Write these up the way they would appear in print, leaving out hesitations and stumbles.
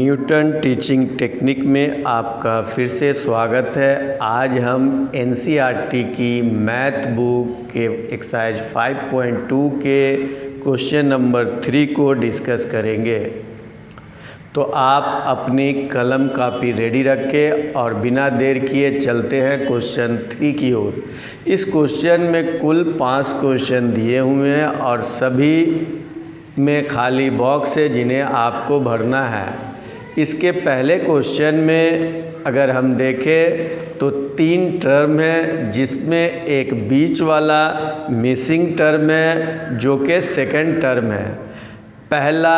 Newton teaching technique में आपका फिर से स्वागत है। आज हम एनसीईआरटी की मैथ बुक के एक्सरसाइज 5.2 के क्वेश्चन नंबर 3 को डिस्कस करेंगे। तो आप अपनी कलम कापी रेडी रखें और बिना देर किए चलते हैं क्वेश्चन 3 की ओर। इस क्वेश्चन में कुल 5 क्वेश्चन दिए हुए हैं और सभी में खाली बॉक्स है जिन्हें आपको भरना है। इसके पहले क्वेश्चन में अगर हम देखें तो 3 टर्म है, जिसमें एक बीच वाला मिसिंग टर्म है जो कि सेकंड टर्म है। पहला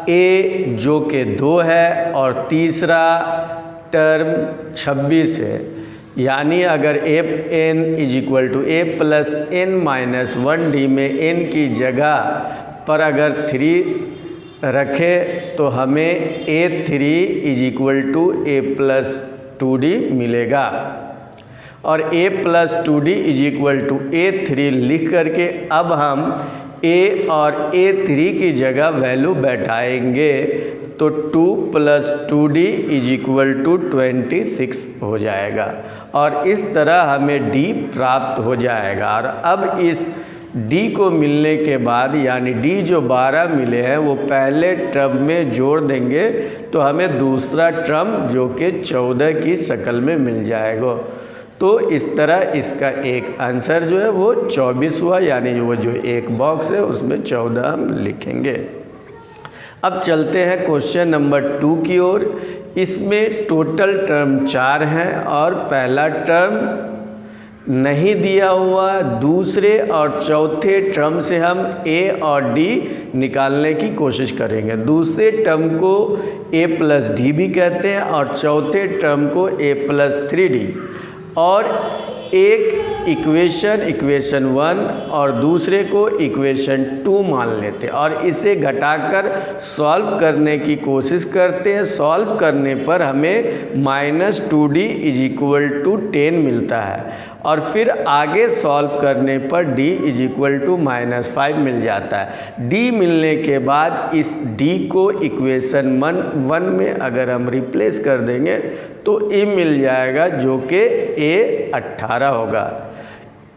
ए जो कि 2 है और तीसरा टर्म 26 है। यानी अगर n is equal to a plus n minus 1d में n की जगह पर अगर 3 रखें तो हमें A3 is equal to a plus 2d मिलेगा। और a plus 2d is equal to A3 लिख करके अब हम a और A3 की जगह वैल्यू बैठाएंगे तो 2 plus 2d is equal to 26 हो जाएगा और इस तरह हमें d प्राप्त हो जाएगा। और अब इस d को मिलने के बाद यानी d जो 12 मिले हैं वो पहले टर्म में जोड़ देंगे तो हमें दूसरा टर्म जो कि 14 की शक्ल में मिल जाएगा। तो इस तरह इसका एक आंसर जो है वो 24 हुआ, यानी वो जो एक बॉक्स है उसमें 14 हम लिखेंगे। अब चलते हैं क्वेश्चन नंबर 2 की ओर। इसमें टोटल टर्म 4 हैं और पहला टर्म नहीं दिया हुआ। दूसरे और चौथे टर्म से हम a और d निकालने की कोशिश करेंगे। दूसरे टर्म को a प्लस डी भी कहते हैं और चौथे टर्म को a प्लस 3d। और एक इक्वेशन 1 और दूसरे को इक्वेशन 2 मान लेते हैं और इसे घटाकर सॉल्व करने की कोशिश करते हैं। सॉल्व करने पर हमें -2d इज इक्वल टू 10 मिलता है और फिर आगे सॉल्व करने पर d इज इक्वल टू -5 मिल जाता है। d मिलने के बाद इस d को इक्वेशन 1 में अगर हम रिप्लेस कर देंगे तो a मिल जाएगा जो कि a 18 होगा।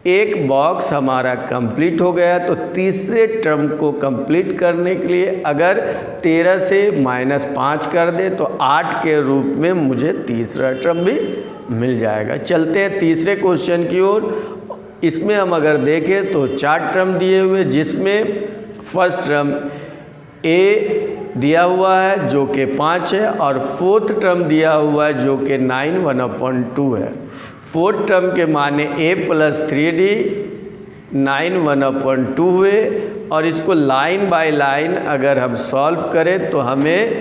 एक बॉक्स हमारा कंप्लीट हो गया। तो तीसरे टर्म को कंप्लीट करने के लिए अगर 13 से -5 कर दे तो 8 के रूप में मुझे तीसरा टर्म भी मिल जाएगा। चलते हैं तीसरे क्वेश्चन की ओर। इसमें हम अगर देखें तो 4 टर्म दिए हुए, जिसमें फर्स्ट टर्म a दिया हुआ है जो कि 5 है और फोर्थ टर्म दिया हुआ है जो कि 9 1/2 है। फोर्थ टर्म के माने a प्लस 3d 9 1/2 हुए और इसको लाइन बाय लाइन अगर हम सॉल्व करें तो हमें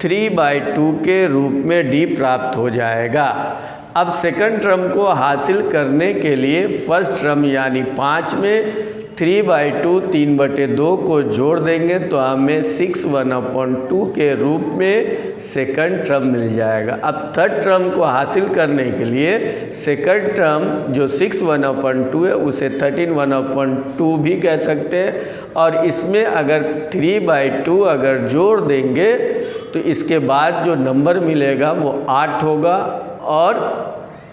3/2 के रूप में d प्राप्त हो जाएगा। अब सेकंड टर्म को हासिल करने के लिए फर्स्ट टर्म यानी 5 में 3/2 3/2 को जोड़ देंगे तो हमें 6 1/2 के रूप में सेकंड टर्म मिल जाएगा। अब थर्ड टर्म को हासिल करने के लिए सेकंड टर्म जो 6 1/2 है उसे 13 1/2 भी कह सकते हैं और इसमें अगर 3/2 अगर जोड़ देंगे तो इसके बाद जो नंबर मिलेगा वो 8 होगा और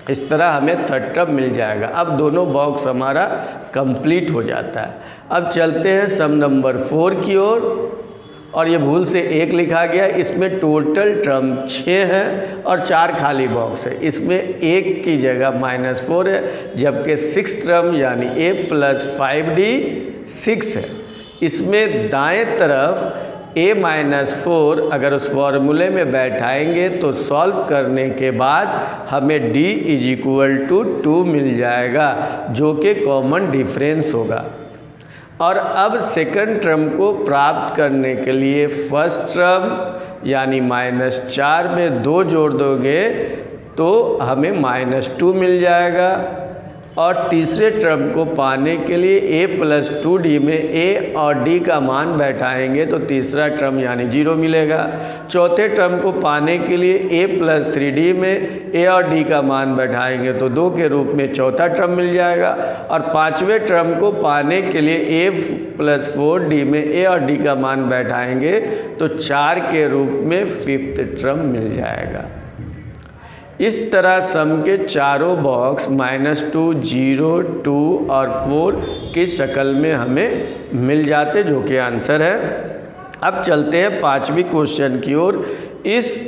इस तरह हमें थर्ड टर्म मिल जाएगा। अब दोनों बॉक्स हमारा कंप्लीट हो जाता है। अब चलते हैं सम नंबर 4 की ओर और ये भूल से 1 लिखा गया। इसमें टोटल टर्म 6 हैं और 4 खाली बॉक्स है। इसमें 1 की जगह -4 है, जबकि 6 टर्म यानी a प्लस 5d 6 है। इसमें दाएं तरफ a-4 अगर उस फॉर्मूले में बैठाएंगे तो सॉल्व करने के बाद हमें d इज इक्वल टू 2 मिल जाएगा जो कि कॉमन डिफरेंस होगा। और अब सेकंड टर्म को प्राप्त करने के लिए फर्स्ट टर्म यानी -4 में 2 जोड़ दोगे तो हमें -2 मिल जाएगा और तीसरे टर्म को पाने के लिए a+2d में a और d का मान बैठाएंगे तो तीसरा टर्म यानी 0 मिलेगा। चौथे टर्म को पाने के लिए a+3d में a और d का मान बैठाएंगे तो 2 के रूप में चौथा टर्म मिल जाएगा। और पांचवें टर्म को पाने के लिए a+4d में a और d का मान बैठाएंगे तो 4 के रूप में फिफ्थ टर्म मिल जाएगा। इस तरह सम के चारों बॉक्स -2, 0, 2 और 4 की शक्ल में हमें मिल जाते, जो कि आंसर है। अब चलते हैं पांचवी क्वेश्चन की ओर। इस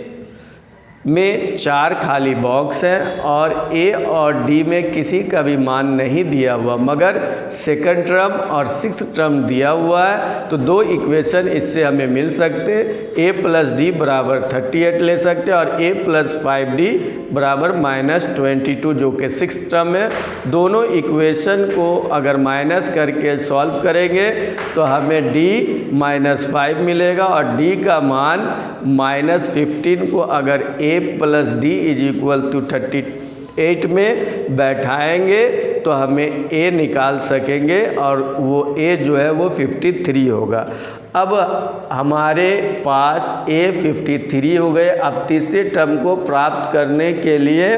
में 4 खाली बॉक्स हैं और ए और डी में किसी का भी मान नहीं दिया हुआ, मगर सेकंड टर्म और सिक्स्थ टर्म दिया हुआ है। तो 2 इक्वेशन इससे हमें मिल सकते हैं। a+d बराबर 38 ले सकते हैं और a+5d बराबर -22, जो कि सिक्स्थ टर्म है। दोनों इक्वेशन को अगर माइनस करके सॉल्व करेंगे तो हमें d -5 मिलेगा और d का मान -15 को अगर a+d = 38 में बैठाएंगे तो हमें a निकाल सकेंगे और वो a जो है वो 53 होगा। अब हमारे पास a 53 हो गए। अब तीसरे टर्म को प्राप्त करने के लिए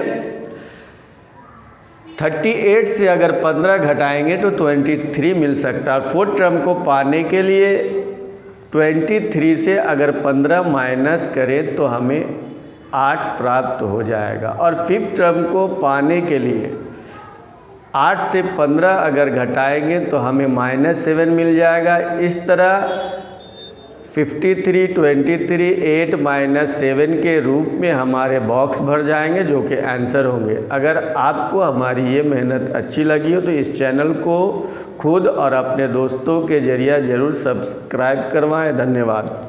38 से अगर 15 घटाएंगे तो 23 मिल सकता है। फोर्थ टर्म को पाने के लिए 23 से अगर 15 माइनस करें तो हमें 8 प्राप्त हो जाएगा। और फिफ्थ टर्म को पाने के लिए 8 से 15 अगर घटाएंगे तो हमें -7 मिल जाएगा। इस तरह 53, 23, 8 - 7 के रूप में हमारे बॉक्स भर जाएंगे, जो कि आंसर होंगे। अगर आपको हमारी ये मेहनत अच्छी लगी हो तो इस चैनल को खुद और अपने दोस्तों के जरिए ज़रूर सब्सक्राइब करवाएं। धन्यवाद।